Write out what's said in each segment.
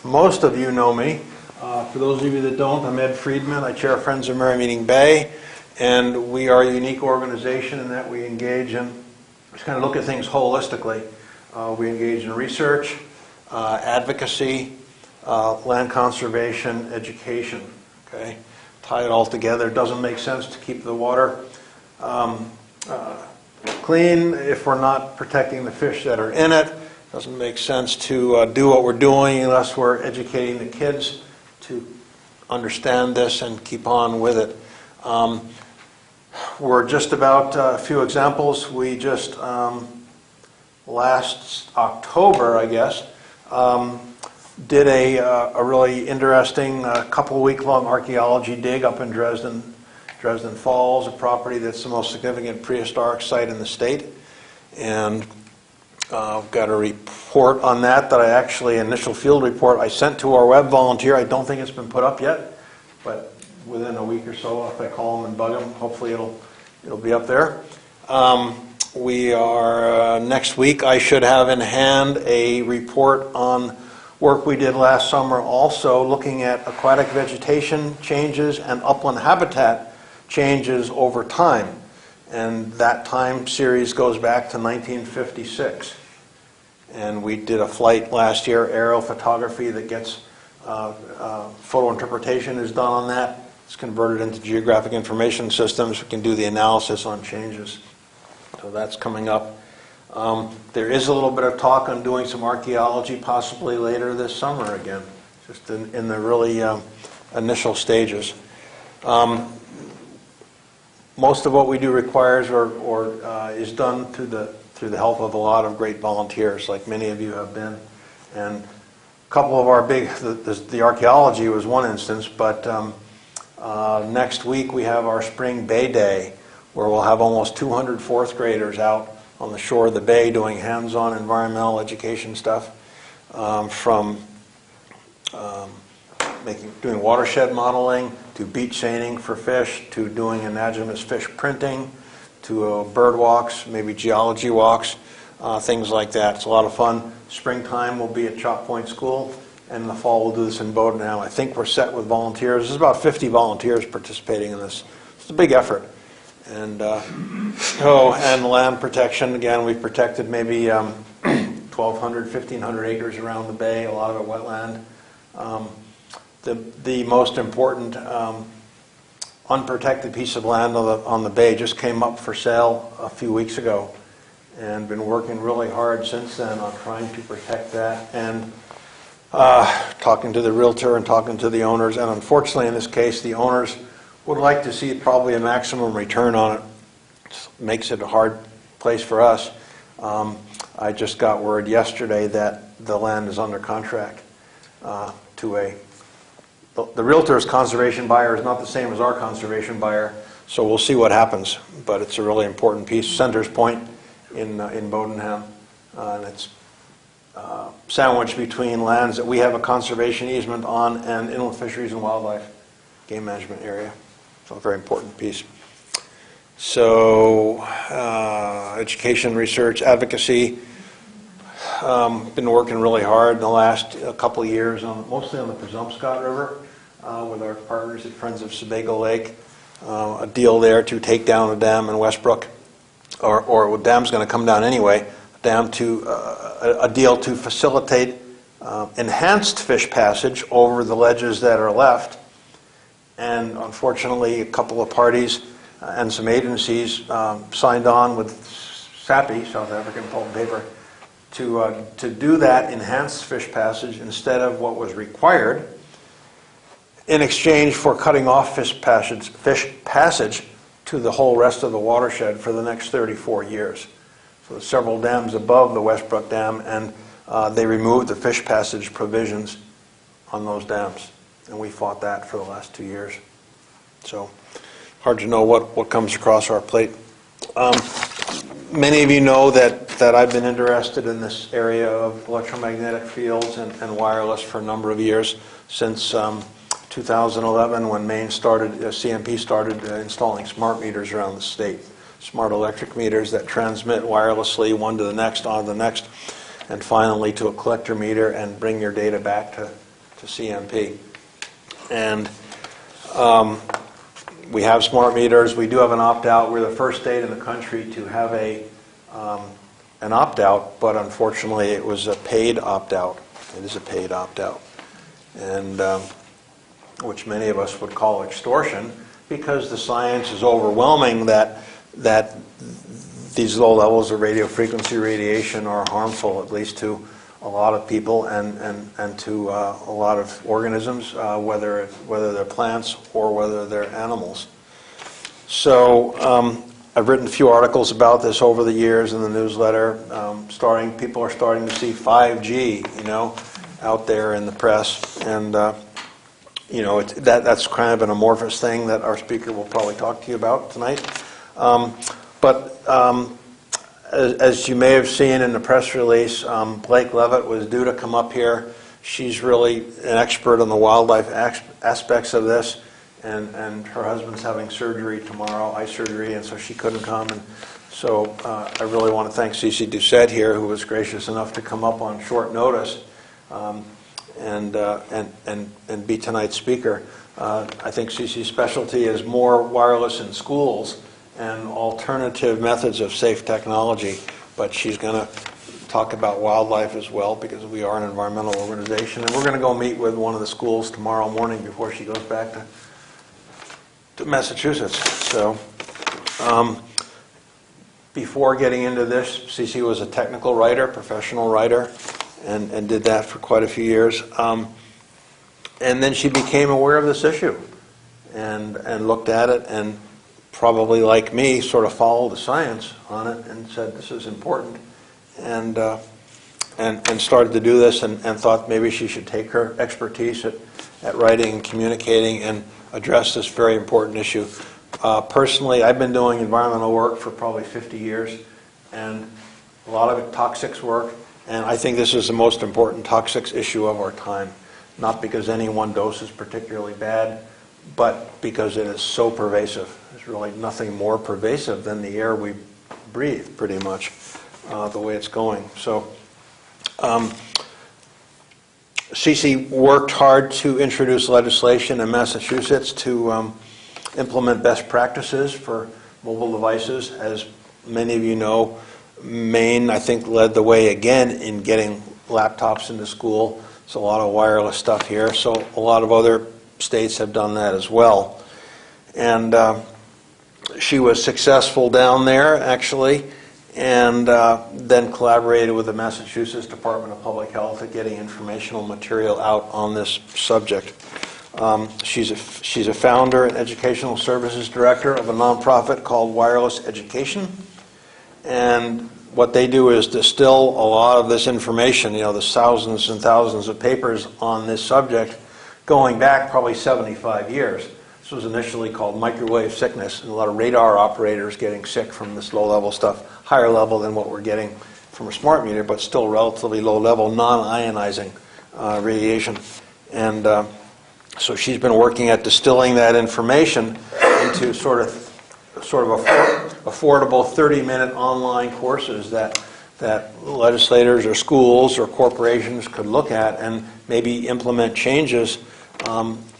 most of you know me. For those of you that don't, I'm Ed Friedman. I chair Friends of Merry Meeting Bay, and we are a unique organization in that we engage in, just kind of look at things holistically. We engage in research, advocacy, land conservation, education. Okay, tie it all together. It doesn't make sense to keep the water clean if we're not protecting the fish that are in it. Doesn't make sense to do what we're doing unless we're educating the kids to understand this and keep on with it. We're just about a few examples. We just last October, I guess, did a really interesting couple-week-long archaeology dig up in Dresden Falls, a property that's the most significant prehistoric site in the state. And I've got a report on that I actually, initial field report, I sent to our web volunteer. I don't think it's been put up yet, but within a week or so, if I call them and bug them, hopefully it'll be up there. We are, next week, I should have in hand a report on work we did last summer also looking at aquatic vegetation changes and upland habitat changes over time. And that time series goes back to 1956. And we did a flight last year, aerial photography that gets, photo interpretation is done on that. It's converted into geographic information systems. We can do the analysis on changes. So that's coming up. There is a little bit of talk on doing some archaeology possibly later this summer again, just in the really initial stages. Most of what we do requires or is done through the help of a lot of great volunteers, like many of you have been. And a couple of our big, the archaeology was one instance, but next week we have our Spring Bay Day, where we'll have almost 200 fourth graders out on the shore of the bay doing hands-on environmental education stuff, from doing watershed modeling, to beach seining for fish, to doing indigenous fish printing, to bird walks, maybe geology walks, things like that. It's a lot of fun. Springtime will be at Chalk Point School, and in the fall we'll do this in Bowdoin. I think we're set with volunteers. There's about 50 volunteers participating in this. It's a big effort. And and land protection, again, we've protected maybe 1,200, 1,500 acres around the bay, a lot of it wetland. The most important unprotected piece of land on the bay just came up for sale a few weeks ago, and been working really hard since then on trying to protect that, and talking to the realtor and talking to the owners. And unfortunately in this case the owners would like to see probably a maximum return on it. It makes it a hard place for us. I just got word yesterday that the land is under contract to the realtor's conservation buyer is not the same as our conservation buyer, so we'll see what happens. But it's a really important piece. Centers Point in Bowdoin, and it's sandwiched between lands that we have a conservation easement on and inland fisheries and wildlife game management area. So a very important piece. So education, research, advocacy. Been working really hard in the last couple of years, mostly on the Presumpscot River with our partners at Friends of Sebago Lake. A deal there to take down a dam in Westbrook, or a dam's going to come down anyway. A deal to facilitate enhanced fish passage over the ledges that are left. And unfortunately, a couple of parties and some agencies signed on with SAPI, South African Pulp and Paper, to do that enhanced fish passage instead of what was required, in exchange for cutting off fish passage to the whole rest of the watershed for the next 34 years. So there's several dams above the Westbrook Dam, and they removed the fish passage provisions on those dams. And we fought that for the last 2 years. So hard to know what comes across our plate. Many of you know that I've been interested in this area of electromagnetic fields and wireless for a number of years, since 2011 when Maine started, CMP started installing smart meters around the state. Smart electric meters that transmit wirelessly one to the next, on to the next, and finally to a collector meter and bring your data back to CMP. And we have smart meters. We do have an opt-out. We're the first state in the country to have an opt-out, but unfortunately it was a paid opt-out. It is a paid opt-out, and which many of us would call extortion, because the science is overwhelming that these low levels of radio frequency radiation are harmful, at least to a lot of people and to a lot of organisms, whether they're plants or whether they're animals. So I've written a few articles about this over the years in the newsletter. People are starting to see 5G, out there in the press, and that's kind of an amorphous thing that our speaker will probably talk to you about tonight. As you may have seen in the press release, Blake Levitt was due to come up here. She's really an expert on the wildlife aspects of this, and her husband's having surgery tomorrow, eye surgery, and so she couldn't come. And so I really want to thank Cece Doucette here, who was gracious enough to come up on short notice and be tonight's speaker. I think Cece's specialty is more wireless in schools and alternative methods of safe technology, but she's going to talk about wildlife as well, because we are an environmental organization, and we're going to go meet with one of the schools tomorrow morning before she goes back to Massachusetts. So before getting into this, Cece was a technical writer, professional writer, and did that for quite a few years. And then she became aware of this issue and looked at it, and probably like me, sort of followed the science on it and said, this is important, and started to do this, and thought maybe she should take her expertise at writing and communicating and address this very important issue. Personally, I've been doing environmental work for probably 50 years, and a lot of it toxics work, and I think this is the most important toxics issue of our time, not because any one dose is particularly bad, but because it is so pervasive. There's really nothing more pervasive than the air we breathe, pretty much, the way it's going. So Cece worked hard to introduce legislation in Massachusetts to implement best practices for mobile devices. As many of you know, Maine, I think, led the way again in getting laptops into school. There's a lot of wireless stuff here, so a lot of other states have done that as well. And she was successful down there, actually, and then collaborated with the Massachusetts Department of Public Health at getting informational material out on this subject. She's a founder and educational services director of a nonprofit called Wireless Education, and what they do is distill a lot of this information, there's thousands and thousands of papers on this subject going back probably 75 years. This was initially called microwave sickness, and a lot of radar operators getting sick from this low-level stuff, higher level than what we're getting from a smart meter, but still relatively low-level, non-ionizing radiation. And so she's been working at distilling that information into sort of affordable 30-minute online courses that legislators or schools or corporations could look at and maybe implement changes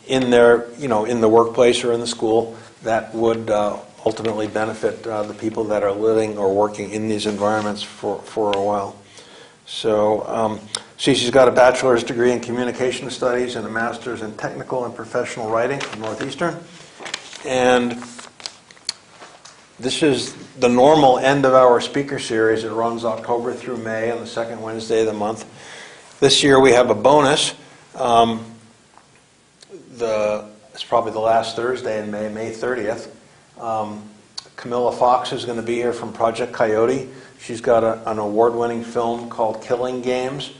in their, in the workplace or in the school that would ultimately benefit the people that are living or working in these environments for a while. So Cece's got a bachelor's degree in communication studies and a master's in technical and professional writing from Northeastern. And this is the normal end of our speaker series. It runs October through May on the second Wednesday of the month. This year we have a bonus. It's probably the last Thursday in May, May 30th. Camilla Fox is going to be here from Project Coyote. She's got an award-winning film called Killing Games,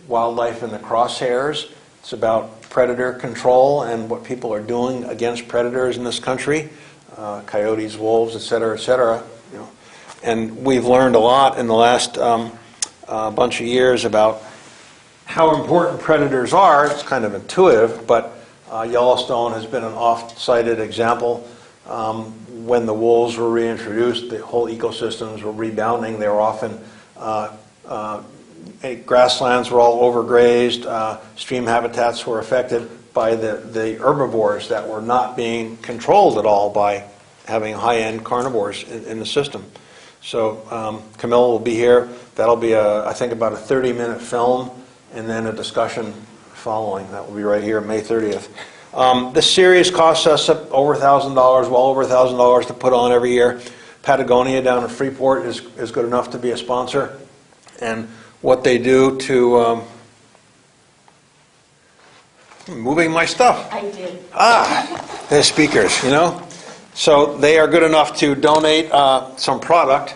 Wildlife in the Crosshairs. It's about predator control and what people are doing against predators in this country. Coyotes, wolves, et cetera, et cetera. And we've learned a lot in the last bunch of years about how important predators are. It's kind of intuitive, but Yellowstone has been an oft-cited example. When the wolves were reintroduced, the whole ecosystems were rebounding. They were often grasslands were all overgrazed, stream habitats were affected by the herbivores that were not being controlled at all by having high-end carnivores in the system. So Camilla will be here. That'll be, I think, about a 30-minute film, and then a discussion following. That will be right here, May 30th. This series costs us over $1,000, well over $1,000 to put on every year. Patagonia down in Freeport is good enough to be a sponsor. And what they do to... moving my stuff. I did. They're speakers, you know. So they are good enough to donate some product.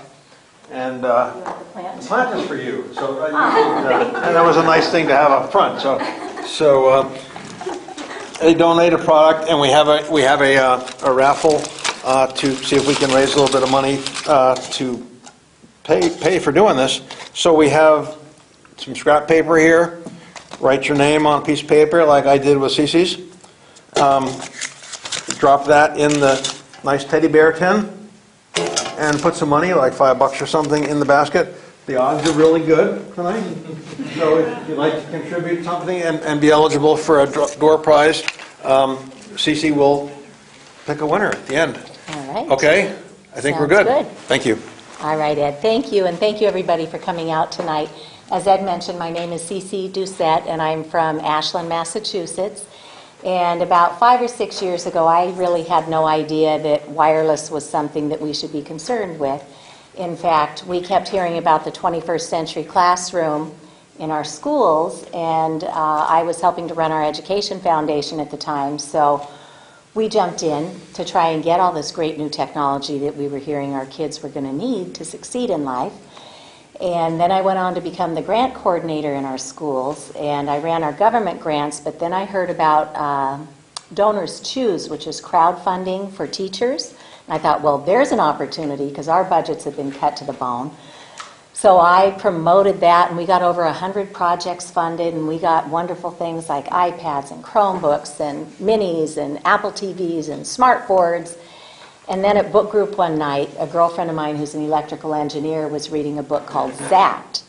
And the plant is for you. So and that was a nice thing to have up front. So they donate a product, and we have a raffle to see if we can raise a little bit of money to pay for doing this. So we have some scrap paper here. Write your name on a piece of paper like I did with Cece's. Drop that in the nice teddy bear tin and put some money, like $5 or something, in the basket. The odds are really good tonight. So if you'd like to contribute something and be eligible for a door prize, Cece will pick a winner at the end. All right. Okay? I think we're good. Thank you. All right, Ed. Thank you, and thank you everybody for coming out tonight. As Ed mentioned, my name is Cece Doucette, and I'm from Ashland, Massachusetts. And about 5 or 6 years ago, I really had no idea that wireless was something that we should be concerned with. In fact, we kept hearing about the 21st century classroom in our schools, and I was helping to run our education foundation at the time, so we jumped in to try and get all this great new technology that we were hearing our kids were going to need to succeed in life. And then I went on to become the grant coordinator in our schools, and I ran our government grants, but then I heard about Donors Choose, which is crowdfunding for teachers. And I thought, well, there's an opportunity because our budgets have been cut to the bone. So I promoted that, and we got over 100 projects funded, and we got wonderful things like iPads and Chromebooks and minis and Apple TVs and smart boards. And then at book group one night, a girlfriend of mine who's an electrical engineer was reading a book called Zapped.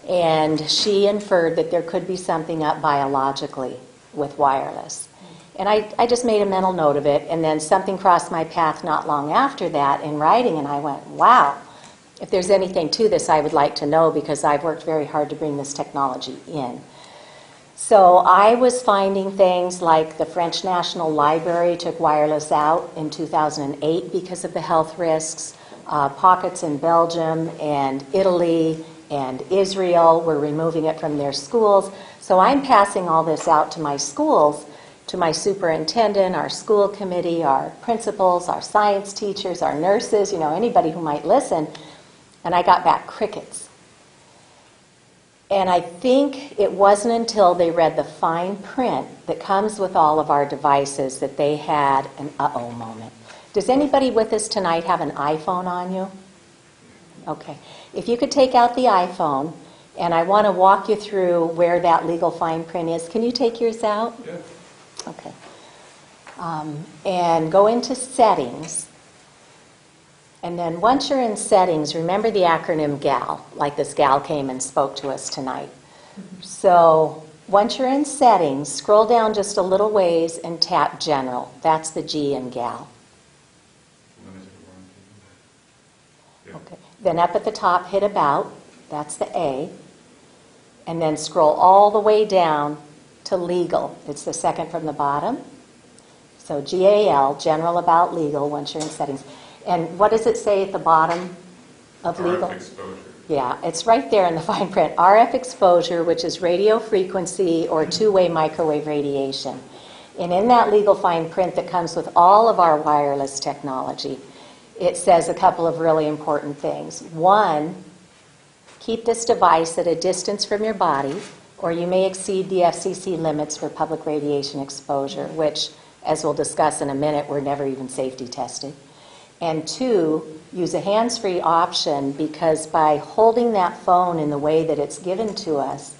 And she inferred that there could be something up biologically with wireless. And I just made a mental note of it, and then something crossed my path not long after that in writing, and I went, wow, if there's anything to this, I would like to know, because I've worked very hard to bring this technology in. So I was finding things like the French National Library took wireless out in 2008 because of the health risks. Pockets in Belgium and Italy and Israel were removing it from their schools. So I'm passing all this out to my schools, to my superintendent, our school committee, our principals, our science teachers, our nurses, you know, anybody who might listen. And I got back crickets. And I think it wasn't until they read the fine print that comes with all of our devices that they had an uh-oh moment. Does anybody with us tonight have an iPhone on you? Okay. If you could take out the iPhone, and I want to walk you through where that legal fine print is. Can you take yours out? Yeah. Okay. And go into Settings. And then once you're in Settings, remember the acronym GAL, like this gal came and spoke to us tonight. So once you're in Settings, scroll down just a little ways and tap General. That's the G in GAL. Okay. Then up at the top, hit About. That's the A. And then scroll all the way down to Legal. It's the second from the bottom. So GAL, General About Legal, once you're in Settings. And what does it say at the bottom of Legal? RF exposure. Yeah, it's right there in the fine print. RF exposure, which is radio frequency or two-way microwave radiation. And in that legal fine print that comes with all of our wireless technology, it says a couple of really important things. One, keep this device at a distance from your body, or you may exceed the FCC limits for public radiation exposure, which, as we'll discuss in a minute, were never even safety tested. And two, use a hands-free option, because by holding that phone in the way that it's given to us,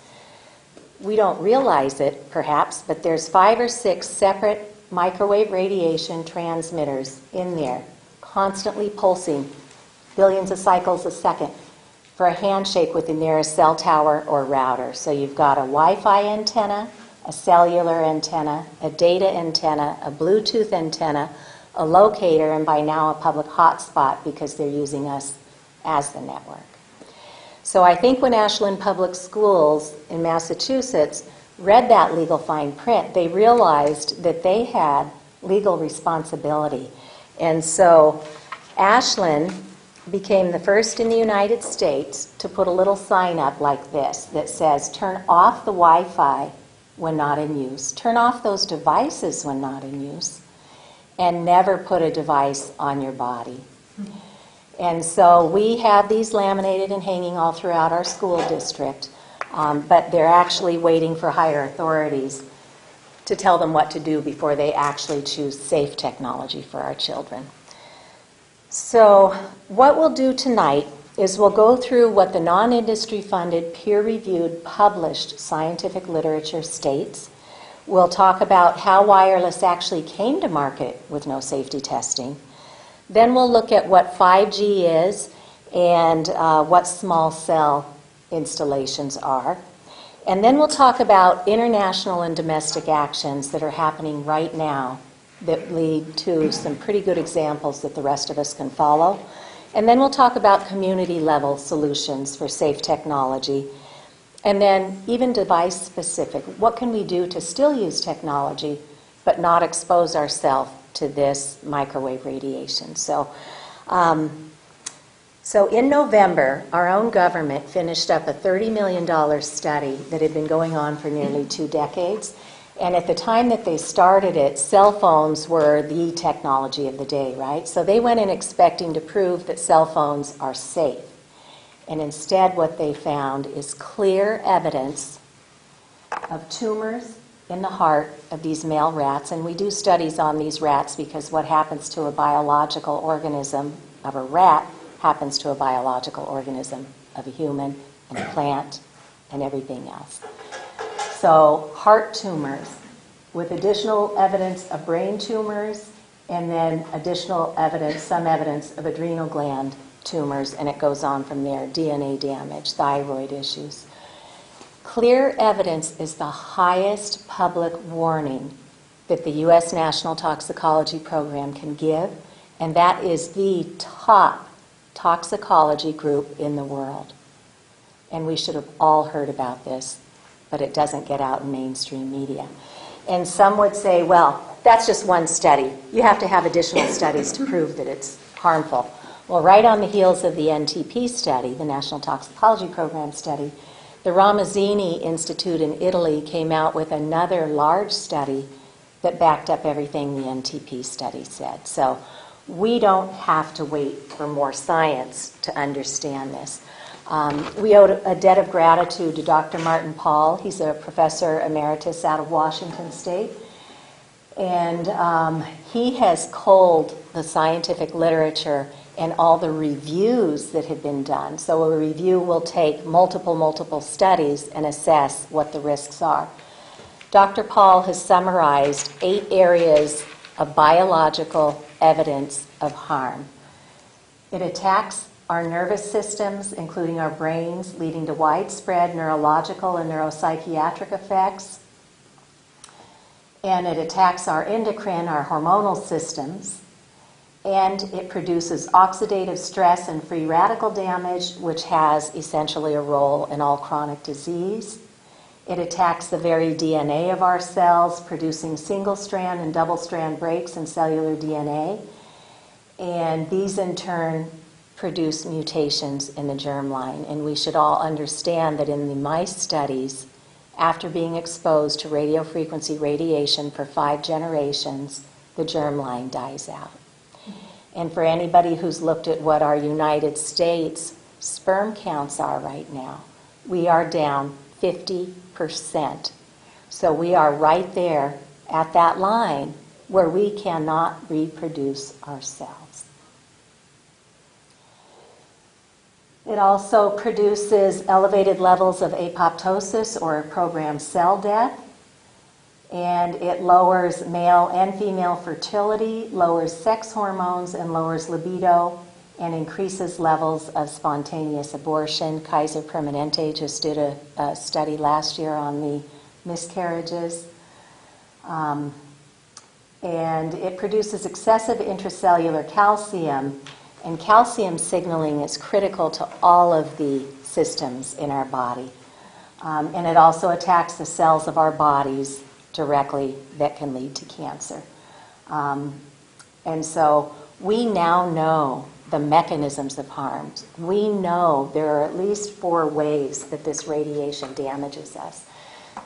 we don't realize it, perhaps, but there's 5 or 6 separate microwave radiation transmitters in there, constantly pulsing billions of cycles a second. for a handshake with the nearest cell tower or router. So you've got a Wi-Fi antenna, a cellular antenna, a data antenna, a Bluetooth antenna, a locator, and by now a public hotspot because they're using us as the network. So I think when Ashland Public Schools in Massachusetts read that legal fine print, they realized that they had legal responsibility. And so Ashland became the first in the United States to put a little sign up like this that says, turn off the Wi-Fi when not in use, turn off those devices when not in use, and never put a device on your body. And so we have these laminated and hanging all throughout our school district, but they're actually waiting for higher authorities to tell them what to do before they actually choose safe technology for our children. So what we'll do tonight is we'll go through what the non-industry funded, peer-reviewed, published scientific literature states. We'll talk about how wireless actually came to market with no safety testing. Then we'll look at what 5G is and what small cell installations are. And then we'll talk about international and domestic actions that are happening right now that lead to some pretty good examples that the rest of us can follow. And then we'll talk about community-level solutions for safe technology. And then even device-specific. What can we do to still use technology but not expose ourselves to this microwave radiation? So in November, our own government finished up a $30 million study that had been going on for nearly 2 decades. And at the time that they started it, cell phones were the technology of the day, right? So they went in expecting to prove that cell phones are safe. And instead what they found is clear evidence of tumors in the heart of these male rats. And we do studies on these rats because what happens to a biological organism of a rat happens to a biological organism of a human and a plant and everything else. So heart tumors with additional evidence of brain tumors and then additional evidence, some evidence of adrenal gland tumors, and it goes on from there, DNA damage, thyroid issues. Clear evidence is the highest public warning that the U.S. National Toxicology Program can give, and that is the top toxicology group in the world. And we should have all heard about this, but it doesn't get out in mainstream media. And some would say, well, that's just one study. You have to have additional studies to prove that it's harmful. Well, right on the heels of the NTP study, the National Toxicology Program study, the Ramazzini Institute in Italy came out with another large study that backed up everything the NTP study said. So we don't have to wait for more science to understand this. We owe a debt of gratitude to Dr. Martin Pall. He's a professor emeritus out of Washington State. And he has culled the scientific literature and all the reviews that have been done. So a review will take multiple studies and assess what the risks are. Dr. Pall has summarized 8 areas of biological evidence of harm. It attacks our nervous systems, including our brains, leading to widespread neurological and neuropsychiatric effects. And it attacks our endocrine, our hormonal systems. And it produces oxidative stress and free radical damage, which has essentially a role in all chronic disease. It attacks the very DNA of our cells, producing single-strand and double-strand breaks in cellular DNA. And these, in turn, produce mutations in the germline. And we should all understand that in the mice studies, after being exposed to radiofrequency radiation for 5 generations, the germline dies out. And for anybody who's looked at what our United States sperm counts are right now, we are down 50%. So we are right there at that line where we cannot reproduce ourselves. It also produces elevated levels of apoptosis or programmed cell death. And it lowers male and female fertility, lowers sex hormones, and lowers libido and increases levels of spontaneous abortion. Kaiser Permanente just did a study last year on the miscarriages. And it produces excessive intracellular calcium, and calcium signaling is critical to all of the systems in our body. And it also attacks the cells of our bodies directly that can lead to cancer. And so we now know the mechanisms of harm. We know there are at least 4 ways that this radiation damages us.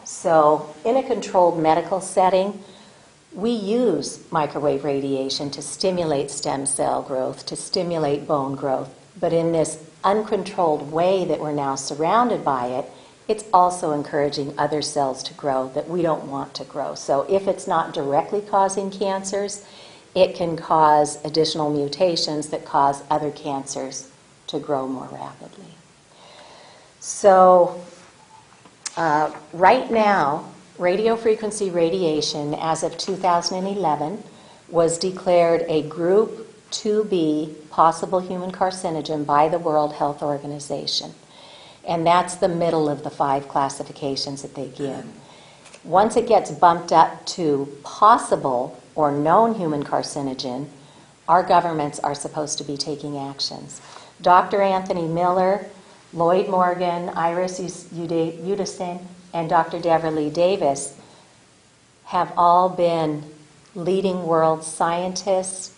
So in a controlled medical setting, we use microwave radiation to stimulate stem cell growth, to stimulate bone growth. But in this uncontrolled way that we're now surrounded by it, it's also encouraging other cells to grow that we don't want to grow. So if it's not directly causing cancers, it can cause additional mutations that cause other cancers to grow more rapidly. So right now, radiofrequency radiation, as of 2011, was declared a Group 2B possible human carcinogen by the World Health Organization. And that's the middle of the 5 classifications that they give. Once it gets bumped up to possible or known human carcinogen, our governments are supposed to be taking actions. Dr. Anthony Miller, Lloyd Morgan, Iris Udistin, and Dr. Deborah Lee Davis have all been leading world scientists,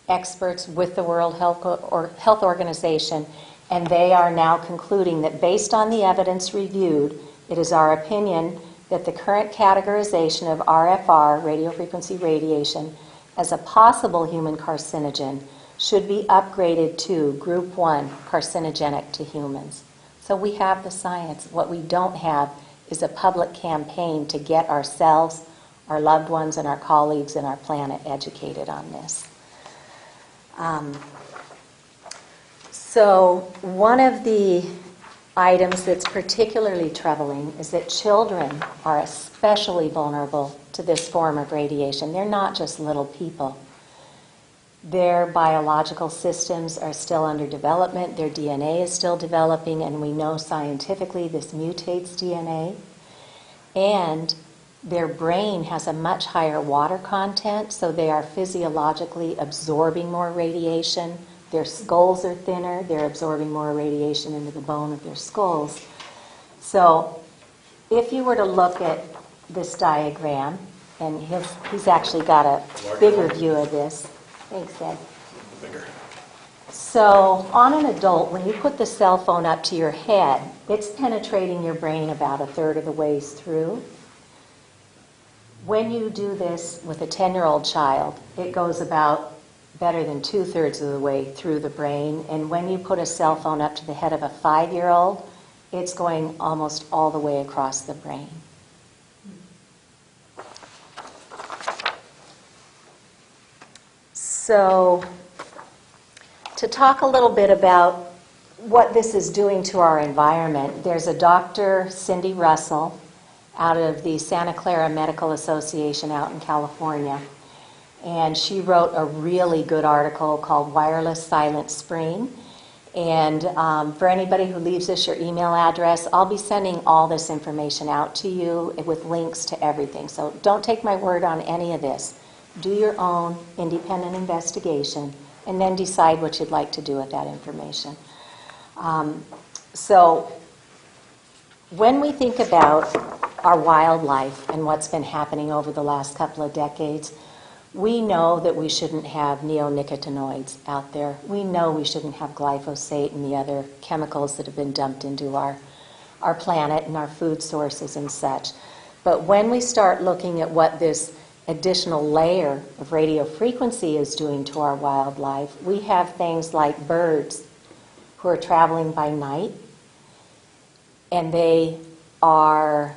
experts with the World Health Organization, and they are now concluding that based on the evidence reviewed, it is our opinion that the current categorization of RFR, radiofrequency radiation, as a possible human carcinogen should be upgraded to Group 1, carcinogenic to humans. So we have the science. What we don't have is a public campaign to get ourselves, our loved ones, and our colleagues and our planet educated on this. So one of the items that's particularly troubling is that children are especially vulnerable to this form of radiation. They're not just little people. Their biological systems are still under development. Their DNA is still developing, and we know scientifically this mutates DNA. And their brain has a much higher water content, so they are physiologically absorbing more radiation. Their skulls are thinner. They're absorbing more radiation into the bone of their skulls. So if you were to look at this diagram, and he's actually got a bigger view of this. Thanks, Ed. Bigger. So on an adult, when you put the cell phone up to your head, it's penetrating your brain about 1/3 of the ways through. When you do this with a 10-year-old child, it goes about better than 2/3 of the way through the brain. And when you put a cell phone up to the head of a 5-year-old, it's going almost all the way across the brain. So to talk a little bit about what this is doing to our environment, there's a Dr. Cindy Russell out of the Santa Clara Medical Association out in California. And she wrote a really good article called Wireless Silent Spring. And for anybody who leaves us your email address, I'll be sending all this information out to you with links to everything. So don't take my word on any of this. Do your own independent investigation and then decide what you'd like to do with that information. So when we think about our wildlife and what's been happening over the last couple of decades, we know that we shouldn't have neonicotinoids out there. We know we shouldn't have glyphosate and the other chemicals that have been dumped into our planet and our food sources and such. But when we start looking at what this additional layer of radio frequency is doing to our wildlife, we have things like birds who are traveling by night, and their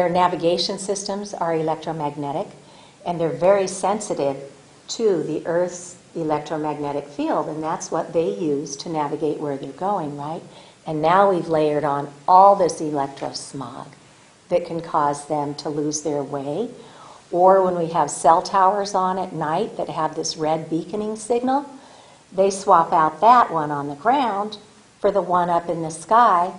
navigation systems are electromagnetic, and they're very sensitive to the Earth's electromagnetic field, and that's what they use to navigate where they're going, right? And now we've layered on all this electrosmog that can cause them to lose their way. Or when we have cell towers on at night that have this red beaconing signal, They swap out that one on the ground for the one up in the sky,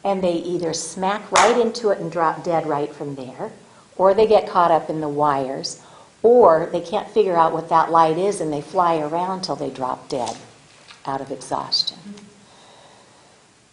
and they either smack right into it and drop dead right from there, or they get caught up in the wires, or they can't figure out what that light is and they fly around till they drop dead out of exhaustion.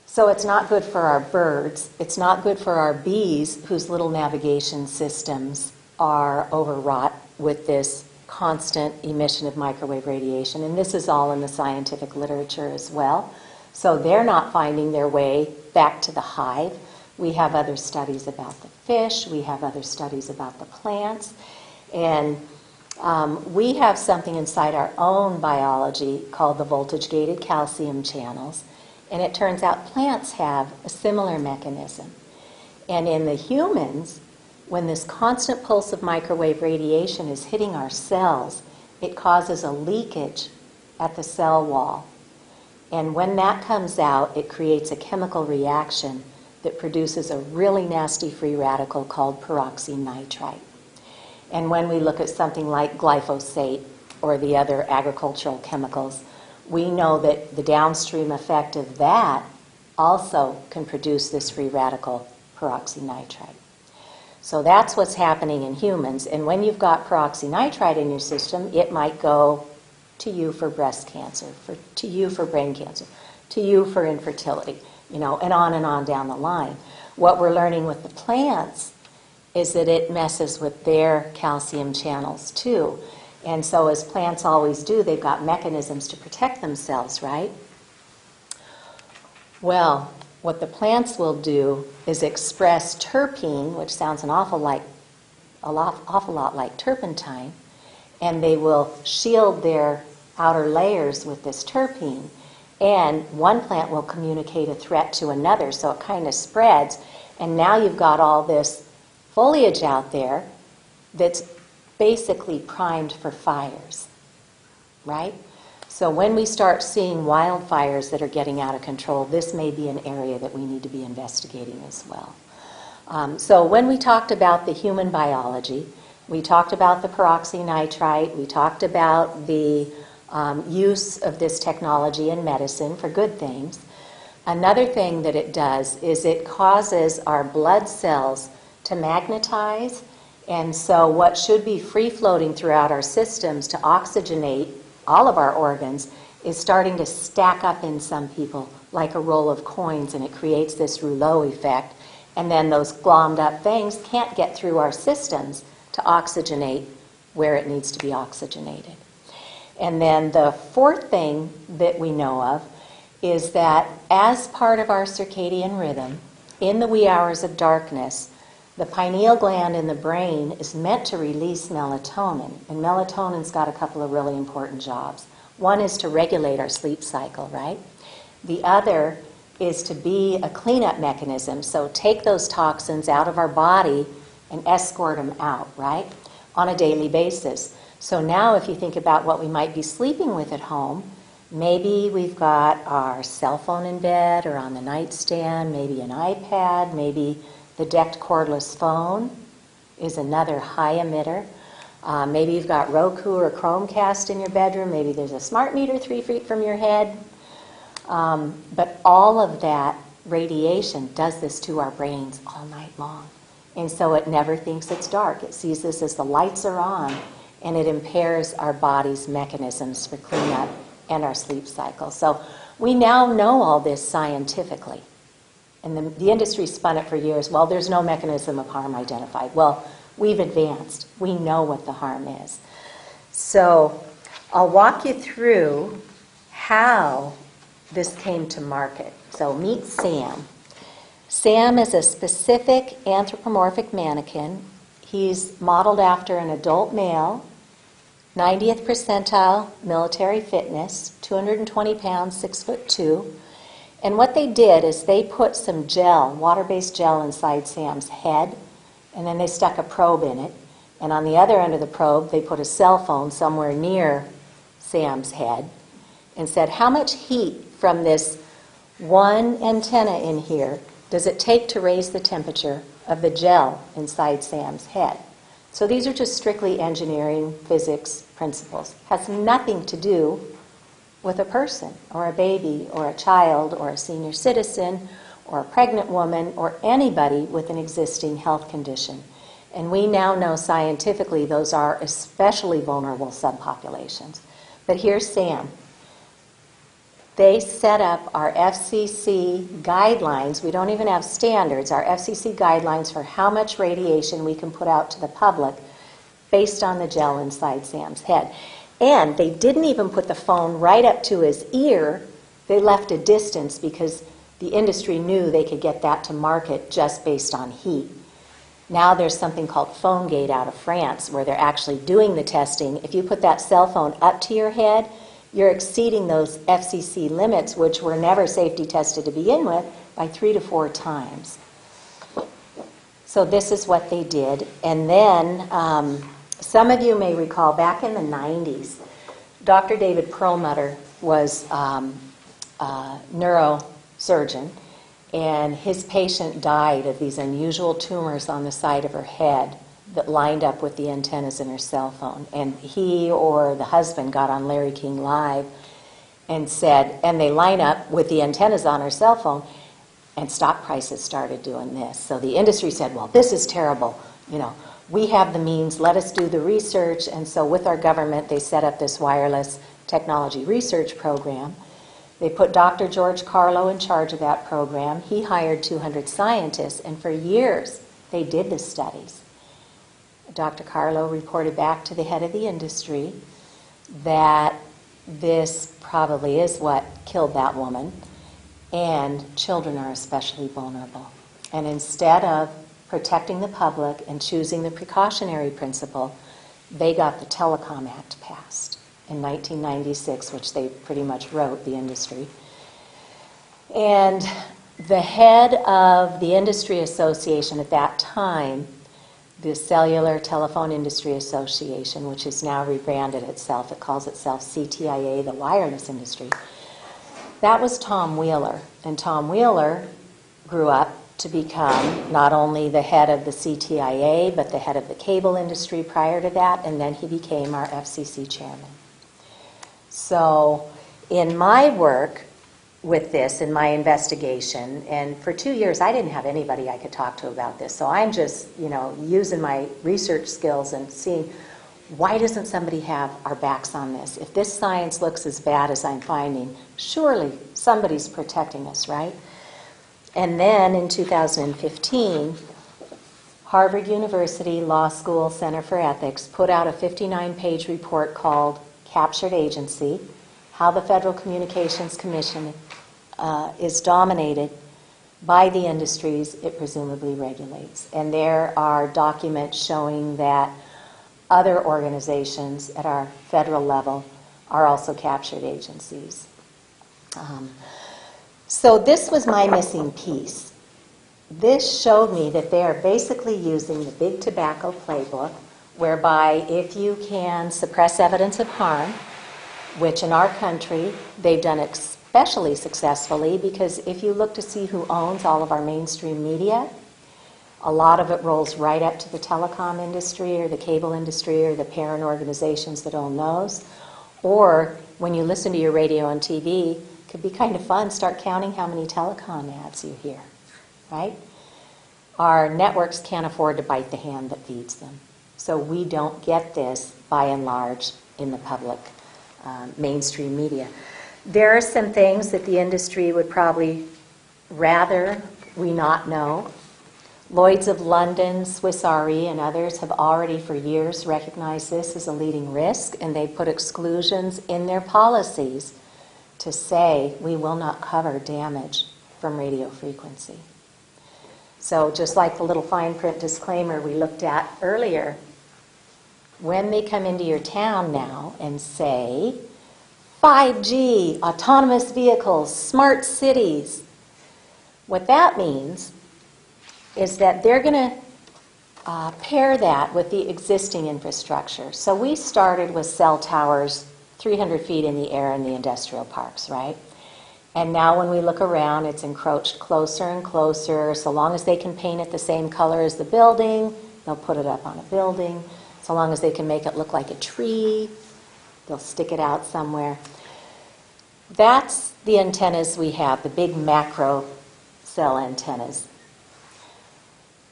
So it's not good for our birds. It's not good for our bees, whose little navigation systems are overwrought with this constant emission of microwave radiation. And this is all in the scientific literature as well. So they're not finding their way back to the hive. We have other studies about the fish. We have other studies about the plants. And we have something inside our own biology called the voltage-gated calcium channels. And it turns out plants have a similar mechanism. And in the humans, when this constant pulse of microwave radiation is hitting our cells, it causes a leakage at the cell wall. And when that comes out, it creates a chemical reaction that produces a really nasty free radical called peroxynitrite. And when we look at something like glyphosate or the other agricultural chemicals, we know that the downstream effect of that also can produce this free radical peroxynitrite. So that's what's happening in humans. And when you've got peroxynitrite in your system, it might go to you for breast cancer, to you for brain cancer, to you for infertility, and on down the line. What we're learning with the plants is that it messes with their calcium channels too. And so as plants always do, they've got mechanisms to protect themselves, right? Well, what the plants will do is express terpene, which sounds an awful lot like turpentine, and they will shield their outer layers with this terpene. And one plant will communicate a threat to another, so it kind of spreads. And now you've got all this foliage out there that's basically primed for fires, right? So when we start seeing wildfires that are getting out of control, this may be an area that we need to be investigating as well. So when we talked about the human biology, we talked about the peroxynitrite, we talked about the use of this technology in medicine for good things. Another thing that it does is it causes our blood cells to magnetize, and so what should be free-floating throughout our systems to oxygenate all of our organs is starting to stack up in some people like a roll of coins, and it creates this rouleau effect. And then those glommed up things can't get through our systems to oxygenate where it needs to be oxygenated. And then the fourth thing that we know of is that as part of our circadian rhythm, in the wee hours of darkness, the pineal gland in the brain is meant to release melatonin. And melatonin's got a couple of really important jobs. One is to regulate our sleep cycle, right? The other is to be a cleanup mechanism. So take those toxins out of our body and escort them out, right? On a daily basis. So now if you think about what we might be sleeping with at home, maybe we've got our cell phone in bed or on the nightstand, maybe an iPad, maybe the decked cordless phone is another high emitter. Maybe you've got Roku or Chromecast in your bedroom. Maybe there's a smart meter 3 feet from your head. But all of that radiation does this to our brains all night long. And so it never thinks it's dark. It sees this as the lights are on, and it impairs our body's mechanisms for cleanup and our sleep cycle. So we now know all this scientifically. And the industry spun it for years. Well, there's no mechanism of harm identified. Well, we've advanced. We know what the harm is. So I'll walk you through how this came to market. So meet Sam. Sam is a specific anthropomorphic mannequin. He's modeled after an adult male, 90th percentile military fitness, 220 pounds, 6'2". And what they did is they put some gel, water-based gel, inside Sam's head, and then they stuck a probe in it. And on the other end of the probe, they put a cell phone somewhere near Sam's head and said, how much heat from this one antenna in here does it take to raise the temperature of the gel inside Sam's head? So these are just strictly engineering, physics principles. Has nothing to do with a person or a baby or a child or a senior citizen or a pregnant woman or anybody with an existing health condition. And we now know scientifically those are especially vulnerable subpopulations. But here's Sam. They set up our FCC guidelines. We don't even have standards. Our FCC guidelines for how much radiation we can put out to the public based on the gel inside Sam's head. And they didn't even put the phone right up to his ear. They left a distance because the industry knew they could get that to market just based on heat. Now there's something called PhoneGate out of France where they're actually doing the testing. If you put that cell phone up to your head, you're exceeding those FCC limits, which were never safety tested to begin with, by 3 to 4 times. So this is what they did. And then some of you may recall back in the 90s, Dr. David Perlmutter was a neurosurgeon, and his patient died of these unusual tumors on the side of her head that lined up with the antennas in her cell phone. And he or the husband got on Larry King Live and said, and they line up with the antennas on her cell phone, and stock prices started doing this. So the industry said, well, this is terrible. You know, we have the means, let us do the research. And so with our government, they set up this wireless technology research program. They put Dr. George Carlo in charge of that program. He hired 200 scientists, and for years they did the studies. Dr. Carlo reported back to the head of the industry that this probably is what killed that woman, and children are especially vulnerable. And instead of protecting the public and choosing the precautionary principle, they got the Telecom Act passed in 1996, which they pretty much wrote, the industry. And the head of the industry association at that time, the Cellular Telephone Industry Association, which has now rebranded itself, it calls itself CTIA, the wireless industry, that was Tom Wheeler. And Tom Wheeler grew up to become not only the head of the CTIA, but the head of the cable industry prior to that, and then he became our FCC chairman. So in my work with this, in my investigation, and for 2 years I didn't have anybody I could talk to about this, so I'm just, using my research skills and seeing why doesn't somebody have our backs on this? If this science looks as bad as I'm finding, surely somebody's protecting us, right? And then in 2015, Harvard University Law School Center for Ethics put out a 59-page report called Captured Agency, How the Federal Communications Commission is dominated by the industries it presumably regulates. And there are documents showing that other organizations at our federal level are also captured agencies. So this was my missing piece. This showed me that they are basically using the big tobacco playbook, whereby if you can suppress evidence of harm, which in our country they've done especially successfully, because if you look to see who owns all of our mainstream media, a lot of it rolls right up to the telecom industry or the cable industry or the parent organizations that own those. Or when you listen to your radio and TV, it could be kind of fun, start counting how many telecom ads you hear, right? Our networks can't afford to bite the hand that feeds them. So we don't get this, by and large, in the public mainstream media. There are some things that the industry would probably rather we not know. Lloyd's of London, Swiss Re, and others have already for years recognized this as a leading risk, and they put exclusions in their policies to say we will not cover damage from radio frequency. So just like the little fine print disclaimer we looked at earlier, when they come into your town now and say 5G, autonomous vehicles, smart cities, what that means is that they're going to pair that with the existing infrastructure. So we started with cell towers 300 feet in the air in the industrial parks, right? And now when we look around, it's encroached closer and closer. So long as they can paint it the same color as the building, they'll put it up on a building. So long as they can make it look like a tree, they'll stick it out somewhere. That's the antennas we have, the big macro cell antennas.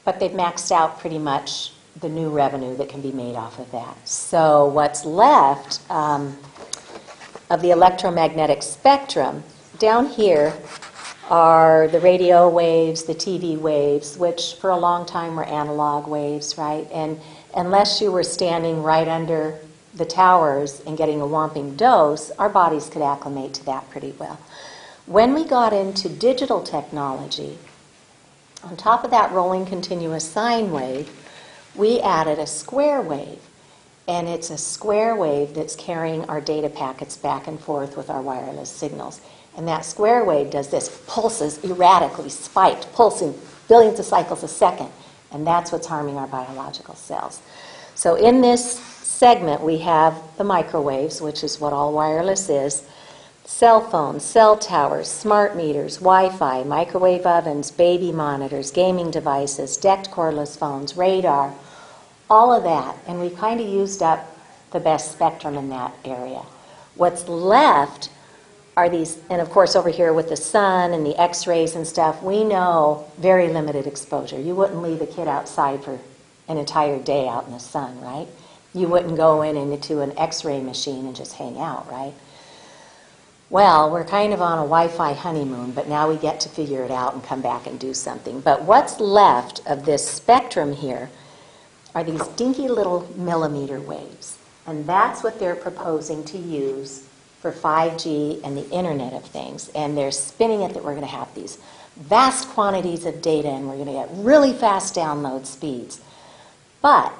But they've maxed out pretty much the new revenue that can be made off of that. So what's left of the electromagnetic spectrum, down here are the radio waves, the TV waves, which for a long time were analog waves, right? And unless you were standing right under the towers and getting a whomping dose, our bodies could acclimate to that pretty well. When we got into digital technology, on top of that rolling continuous sine wave, we added a square wave. And it's a square wave that's carrying our data packets back and forth with our wireless signals. And that square wave does this, pulses erratically, spiked, pulsing billions of cycles a second. And that's what's harming our biological cells. So in this segment, we have the microwaves, which is what all wireless is, cell phones, cell towers, smart meters, Wi-Fi, microwave ovens, baby monitors, gaming devices, decked cordless phones, radar, all of that. And we kind of used up the best spectrum in that area. What's left are these, and of course over here with the sun and the x-rays and stuff, we know very limited exposure. You wouldn't leave a kid outside for an entire day out in the sun, right? You wouldn't go in and into an x-ray machine and just hang out, right? Well, we're kind of on a Wi-Fi honeymoon, but now we get to figure it out and come back and do something. But what's left of this spectrum here are these dinky little millimeter waves. And that's what they're proposing to use for 5G and the Internet of Things. And they're spinning it that we're going to have these vast quantities of data and we're going to get really fast download speeds. But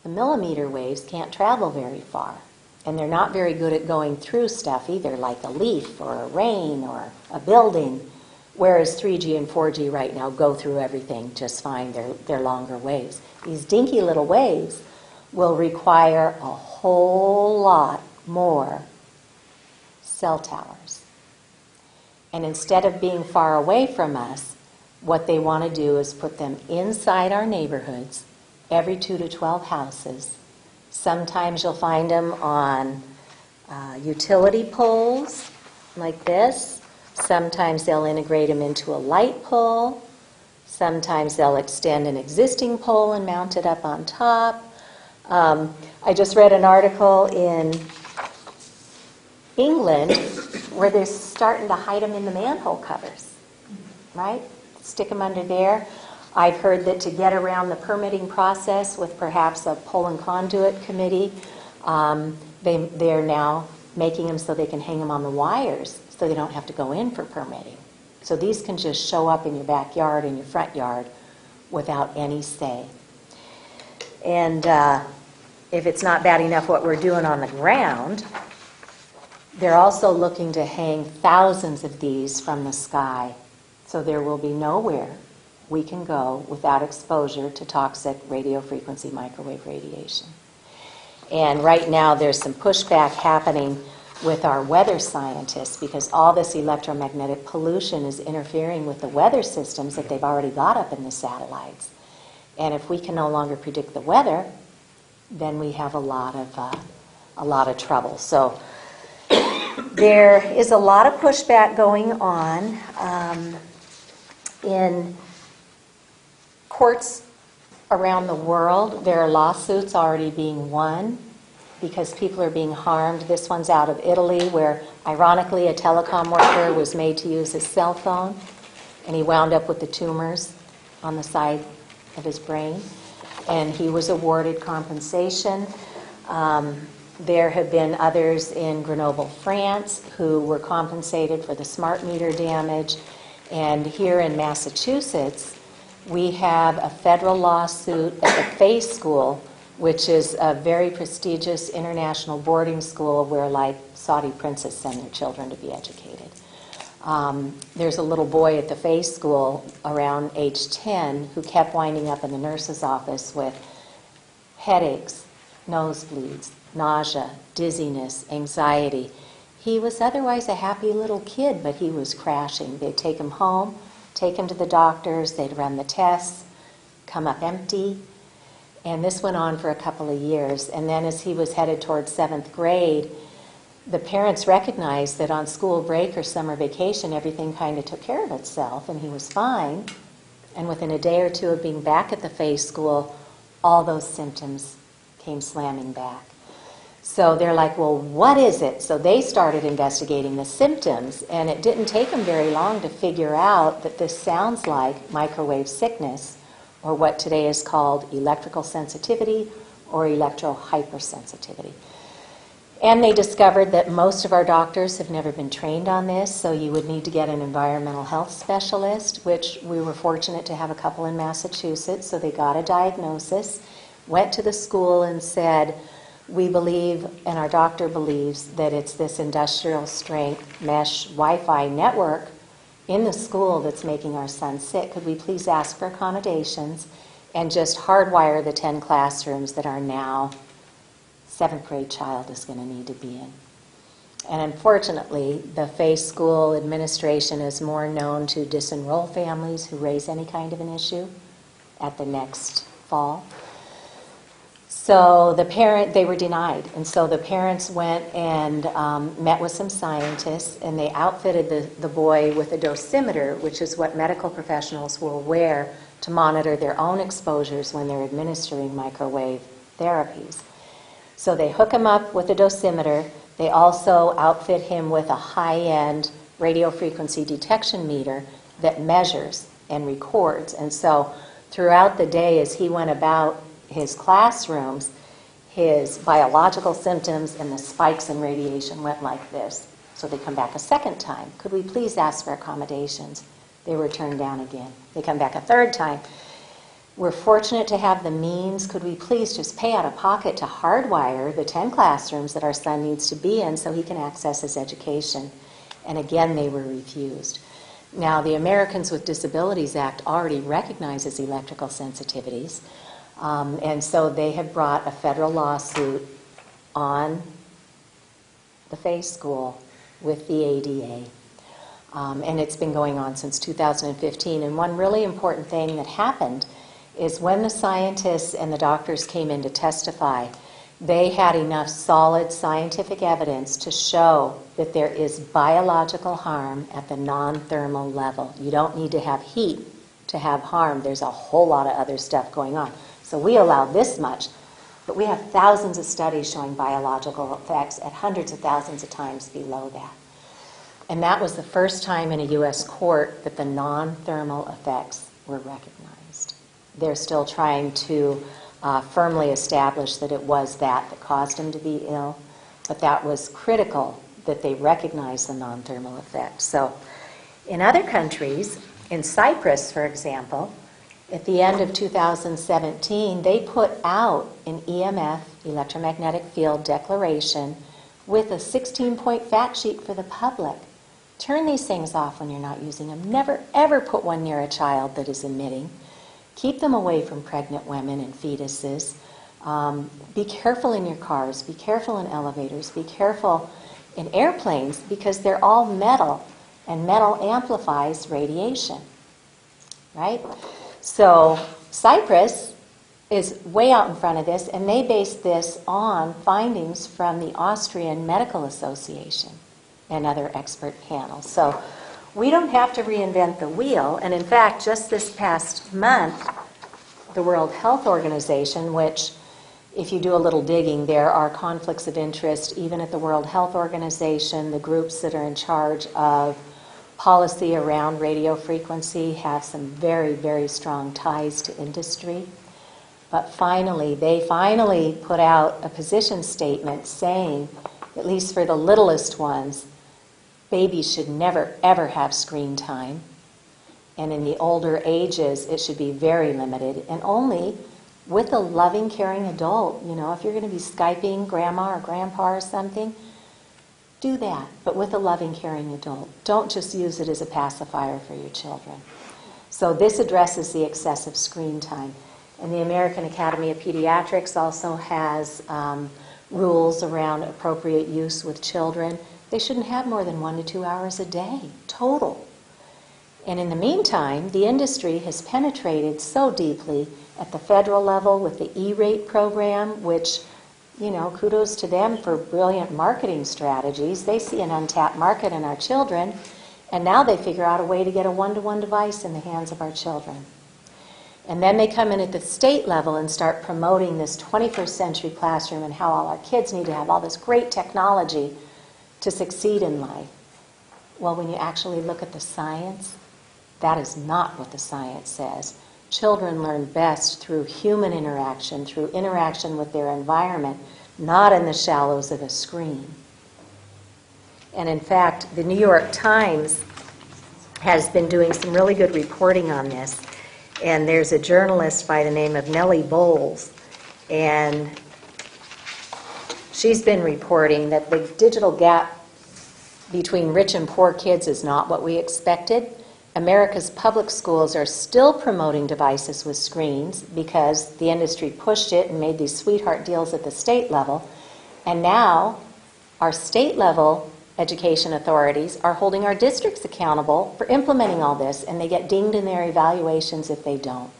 the millimeter waves can't travel very far. And they're not very good at going through stuff either, like a leaf or a rain or a building, whereas 3G and 4G right now go through everything just fine. They're longer waves. These dinky little waves will require a whole lot more cell towers. And instead of being far away from us, what they want to do is put them inside our neighborhoods, every 2 to 12 houses. Sometimes you'll find them on utility poles like this. Sometimes they'll integrate them into a light pole. Sometimes they'll extend an existing pole and mount it up on top. I just read an article in England where they're starting to hide them in the manhole covers, right? Stick them under there. I've heard that to get around the permitting process with perhaps a pole and conduit committee, they're now making them so they can hang them on the wires so they don't have to go in for permitting. So these can just show up in your backyard and your front yard without any say. And if it's not bad enough what we're doing on the ground, they're also looking to hang thousands of these from the sky. So there will be nowhere we can go without exposure to toxic radio frequency microwave radiation. And right now there's some pushback happening with our weather scientists because all this electromagnetic pollution is interfering with the weather systems that they've already got up in the satellites. And if we can no longer predict the weather, then we have a lot of trouble. So there is a lot of pushback going on in courts around the world. There are lawsuits already being won because people are being harmed. This one's out of Italy where, ironically, a telecom worker was made to use his cell phone and he wound up with the tumors on the side of his brain. And he was awarded compensation. There have been others in Grenoble, France, who were compensated for the smart meter damage. And here in Massachusetts, we have a federal lawsuit at the Fay School, which is a very prestigious international boarding school where, like, Saudi princes send their children to be educated. There's a little boy at the Fay School around age 10 who kept winding up in the nurse's office with headaches, nosebleeds, nausea, dizziness, anxiety. He was otherwise a happy little kid, but he was crashing. They'd take him home, take him to the doctors, they'd run the tests, come up empty. And this went on for a couple of years. And then as he was headed towards 7th grade, the parents recognized that on school break or summer vacation, everything kind of took care of itself, and he was fine. And within a day or two of being back at the Faith School, all those symptoms came slamming back. So they're like, well, what is it? So they started investigating the symptoms, and it didn't take them very long to figure out that this sounds like microwave sickness, or what today is called electrical sensitivity or electrohypersensitivity. And they discovered that most of our doctors have never been trained on this, so you would need to get an environmental health specialist, which we were fortunate to have a couple in Massachusetts. So they got a diagnosis, went to the school and said, we believe, and our doctor believes, that it's this industrial strength mesh Wi-Fi network in the school that's making our son sick. Could we please ask for accommodations and just hardwire the 10 classrooms that are now 7th grade child is going to need to be in. And unfortunately, the Faith School administration is more known to disenroll families who raise any kind of an issue at the next fall. So they were denied. And so the parents went and met with some scientists, and they outfitted the boy with a dosimeter, which is what medical professionals will wear to monitor their own exposures when they're administering microwave therapies. So they hook him up with a dosimeter. They also outfit him with a high-end radio frequency detection meter that measures and records. And so throughout the day, as he went about his classrooms, his biological symptoms and the spikes in radiation went like this. So they come back a second time. Could we please ask for accommodations? They were turned down again. They come back a third time. We're fortunate to have the means. Could we please just pay out of pocket to hardwire the 10 classrooms that our son needs to be in so he can access his education? And again, they were refused. Now, the Americans with Disabilities Act already recognizes electrical sensitivities, and so they have brought a federal lawsuit on the Faith School with the ADA. And it's been going on since 2015. And one really important thing that happened is when the scientists and the doctors came in to testify, they had enough solid scientific evidence to show that there is biological harm at the non-thermal level. You don't need to have heat to have harm. There's a whole lot of other stuff going on. So we allow this much, but we have thousands of studies showing biological effects at hundreds of thousands of times below that. And that was the first time in a U.S. court that the non-thermal effects were recognized. They're still trying to firmly establish that it was that caused him to be ill, but that was critical that they recognize the non-thermal effects. So in other countries, in Cyprus, for example, at the end of 2017, they put out an EMF, electromagnetic field declaration, with a 16-point fact sheet for the public. Turn these things off when you're not using them. Never, ever put one near a child that is emitting. Keep them away from pregnant women and fetuses. Be careful in your cars. Be careful in elevators. Be careful in airplanes because they're all metal, and metal amplifies radiation, right? So Cyprus is way out in front of this, and they based this on findings from the Austrian Medical Association and other expert panels. So we don't have to reinvent the wheel. And in fact, just this past month, the World Health Organization, which, if you do a little digging, there are conflicts of interest even at the World Health Organization. The groups that are in charge of policy around radio frequency have some very, very strong ties to industry. But they finally put out a position statement saying, at least for the littlest ones, babies should never, ever have screen time. And in the older ages, it should be very limited and only with a loving, caring adult. You know, if you're going to be Skyping grandma or grandpa or something, do that, but with a loving, caring adult. Don't just use it as a pacifier for your children. So this addresses the excessive screen time. And the American Academy of Pediatrics also has rules around appropriate use with children. They shouldn't have more than 1 to 2 hours a day, total. And in the meantime, the industry has penetrated so deeply at the federal level with the E-rate program, which kudos to them for brilliant marketing strategies. They see an untapped market in our children, and now they figure out a way to get a one-to-one device in the hands of our children. And then they come in at the state level and start promoting this 21st century classroom and how all our kids need to have all this great technology to succeed in life. Well, when you actually look at the science, that is not what the science says. Children learn best through human interaction, through interaction with their environment, not in the shallows of a screen. And in fact, the New York Times has been doing some really good reporting on this. And there's a journalist by the name of Nellie Bowles, and she's been reporting that the digital gap between rich and poor kids is not what we expected. America's public schools are still promoting devices with screens because the industry pushed it and made these sweetheart deals at the state level. And now our state level education authorities are holding our districts accountable for implementing all this, and they get dinged in their evaluations if they don't.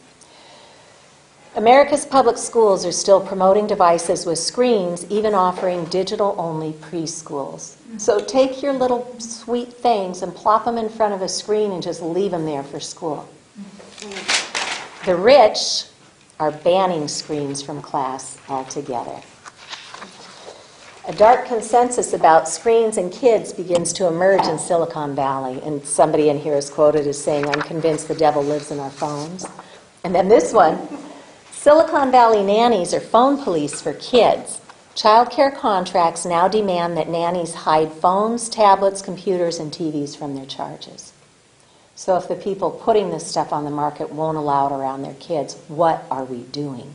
America's public schools are still promoting devices with screens, even offering digital-only preschools. So take your little sweet things and plop them in front of a screen and just leave them there for school. The rich are banning screens from class altogether. A dark consensus about screens and kids begins to emerge in Silicon Valley, and somebody in here is quoted as saying, "I'm convinced the devil lives in our phones." And then this one, Silicon Valley nannies are phone police for kids. Child care contracts now demand that nannies hide phones, tablets, computers, and TVs from their charges. So if the people putting this stuff on the market won't allow it around their kids, what are we doing?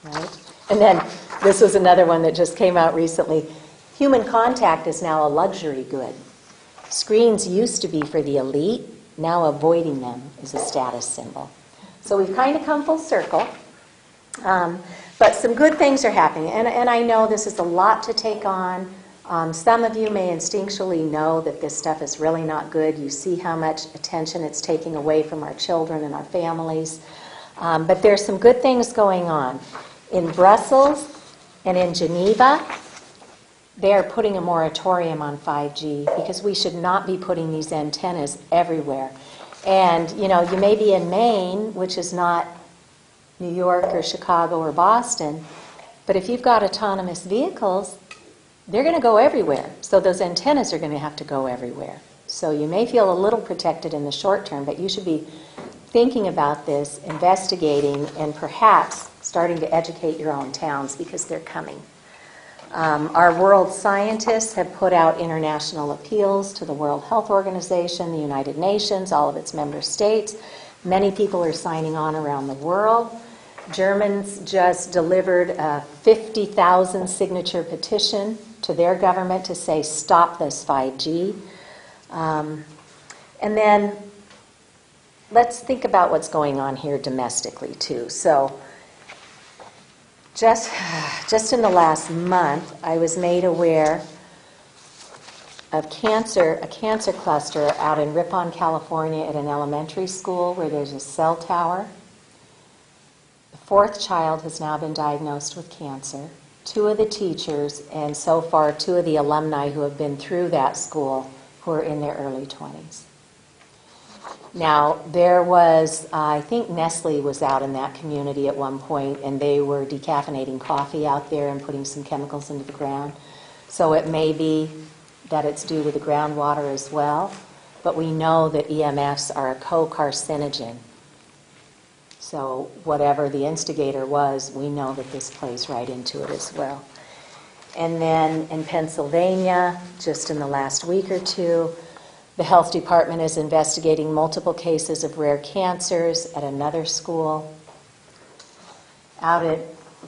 Right? And then this was another one that just came out recently. Human contact is now a luxury good. Screens used to be for the elite. Now avoiding them is a status symbol. So we've kind of come full circle. But some good things are happening. And I know this is a lot to take on. Some of you may instinctually know that this stuff is really not good. You see how much attention it's taking away from our children and our families. But there's some good things going on. In Brussels and in Geneva, they are putting a moratorium on 5G because we should not be putting these antennas everywhere. And, you may be in Maine, which is not New York or Chicago or Boston, but if you've got autonomous vehicles, they're going to go everywhere. So those antennas are going to have to go everywhere. So you may feel a little protected in the short term, but you should be thinking about this, investigating, and perhaps starting to educate your own towns because they're coming. Our world scientists have put out international appeals to the World Health Organization, the United Nations, all of its member states. Many people are signing on around the world. Germans just delivered a 50,000 signature petition to their government to say, stop this 5G. And then let's think about what's going on here domestically, too. So just in the last month, I was made aware of a cancer cluster out in Ripon, California at an elementary school where there's a cell tower. The fourth child has now been diagnosed with cancer. 2 of the teachers, and so far 2 of the alumni who have been through that school who are in their early 20s. Now, there was, I think Nestle was out in that community at one point, and they were decaffeinating coffee out there and putting some chemicals into the ground. So it may be that it's due to the groundwater as well, but we know that EMFs are a co-carcinogen. So whatever the instigator was, we know that this plays right into it as well. And then in Pennsylvania, just in the last week or two, the health department is investigating multiple cases of rare cancers at another school. Out at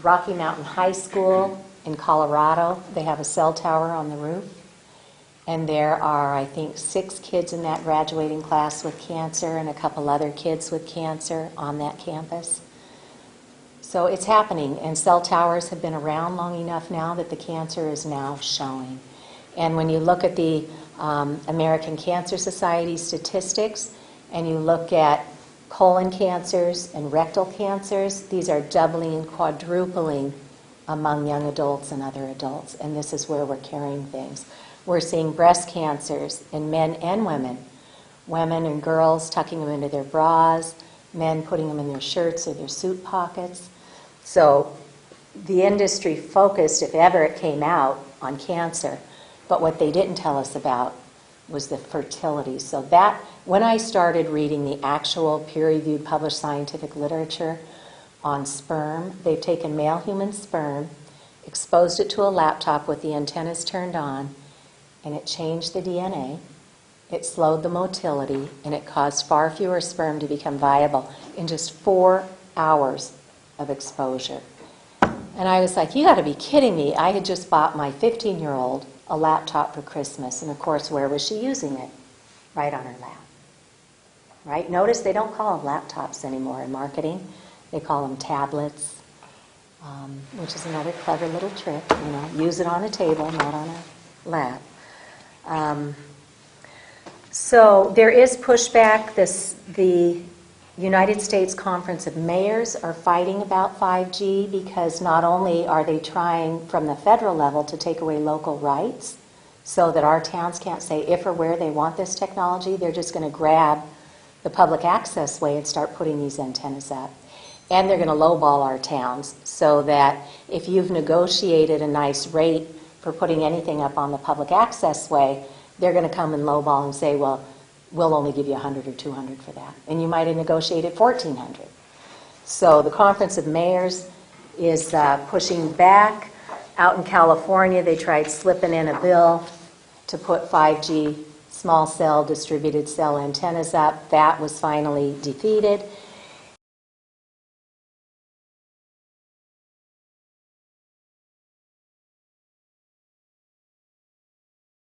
Rocky Mountain High School in Colorado, they have a cell tower on the roof. And there are, I think, 6 kids in that graduating class with cancer and a couple other kids with cancer on that campus. So it's happening, and cell towers have been around long enough now that the cancer is now showing. And when you look at the American Cancer Society statistics, and you look at colon cancers and rectal cancers, these are doubling and quadrupling among young adults and other adults, and this is where we're carrying things. We're seeing breast cancers in men and women. Women and girls tucking them into their bras, men putting them in their shirts or their suit pockets. So the industry focused, if ever it came out, on cancer, but what they didn't tell us about was the fertility. So that, when I started reading the actual peer-reviewed published scientific literature on sperm, they've taken male human sperm, exposed it to a laptop with the antennas turned on, and it changed the DNA, it slowed the motility, and it caused far fewer sperm to become viable in just 4 hours of exposure. And I was like, you got to be kidding me. I had just bought my 15-year-old a laptop for Christmas, and of course, where was she using it? Right on her lap. Right? Notice they don't call them laptops anymore in marketing. They call them tablets, which is another clever little trick. You know, use it on a table, not on a lap. So there is pushback. The United States Conference of Mayors are fighting about 5G because not only are they trying from the federal level to take away local rights so that our towns can't say if or where they want this technology, they're just going to grab the public access way and start putting these antennas up. And they're going to lowball our towns so that if you've negotiated a nice rate for putting anything up on the public access way, they're going to come and lowball and say, well, we'll only give you $100 or $200 for that. And you might have negotiated $1,400. So the Conference of Mayors is pushing back. Out in California, they tried slipping in a bill to put 5G small cell distributed cell antennas up. That was finally defeated.